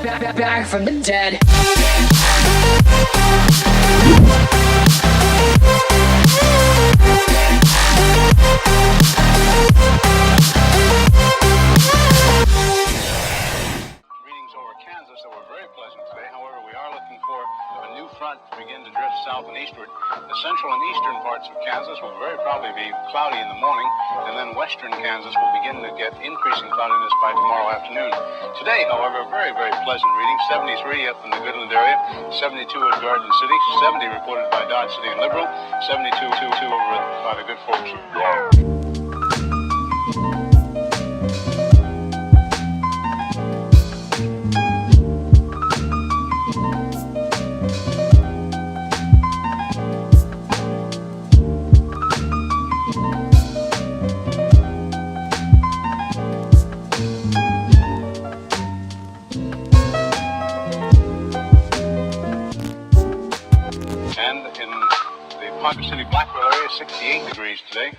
back from the dead. That were very pleasant today. However, we are looking for a new front to begin to drift south and eastward. The central and eastern parts of Kansas will very probably be cloudy in the morning, and then western Kansas will begin to get increasing cloudiness by tomorrow afternoon. Today, however, very, very pleasant reading. 73 up in the Goodland area, 72 at Garden City, 70 reported by Dodge City and Liberal, 72 over by the good folks of Ponca City, Blackwell area, 68 degrees today.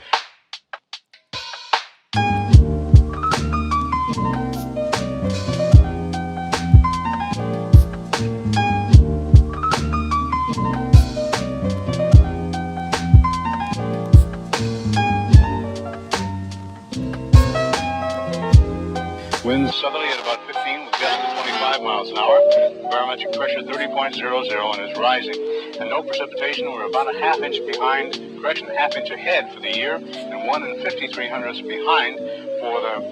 Winds southerly at about 15 with gusts to 25 miles an hour. Barometric pressure 30.00 and is rising. And no precipitation. We're about a half inch behind, correction, a half inch ahead for the year, and 1 5300ths behind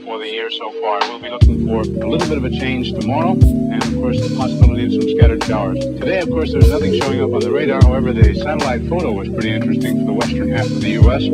for the year so far. We'll be looking for a little bit of a change tomorrow, and of course the possibility of some scattered showers. Today, of course, there's nothing showing up on the radar. However, the satellite photo was pretty interesting for the western half of the U.S.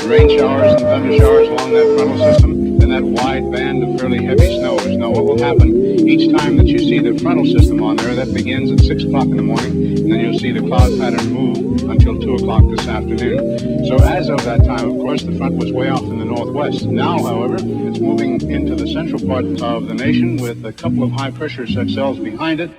Rain showers and thunder showers along that frontal system, and that wide band of fairly heavy snows. Now, what will happen each time that you see the frontal system on there, that begins at 6 o'clock in the morning, and then you'll see the cloud pattern move until 2 o'clock this afternoon. So as of that time, of course, the front was way off in the northwest. Now, however, it's moving into the central part of the nation with a couple of high-pressure cells behind it.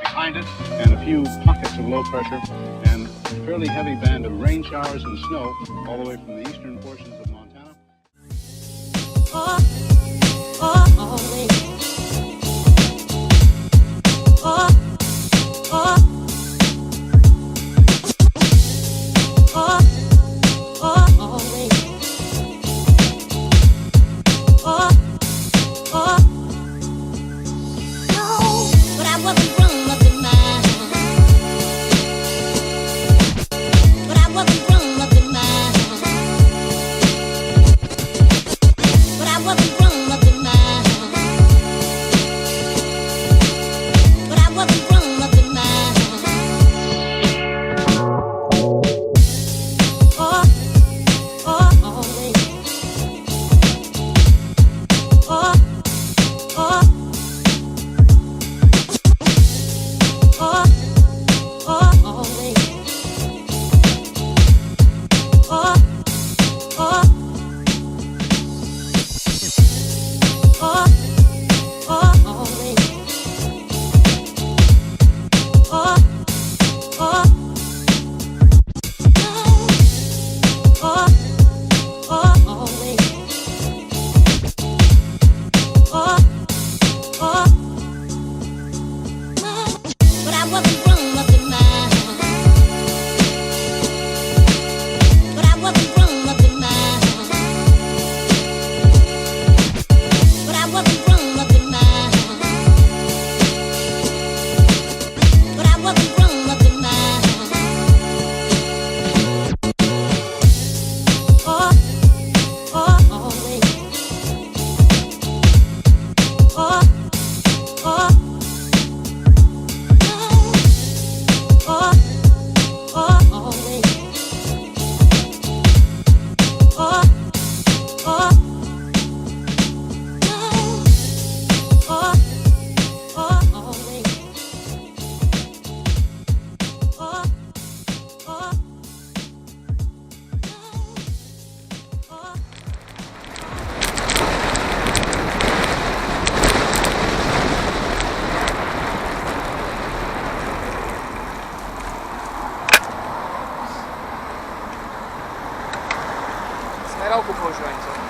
Behind it, and a few pockets of low pressure, and a fairly heavy band of rain showers and snow all the way from the eastern portions of Montana. But I wasn't kamerálku používajú.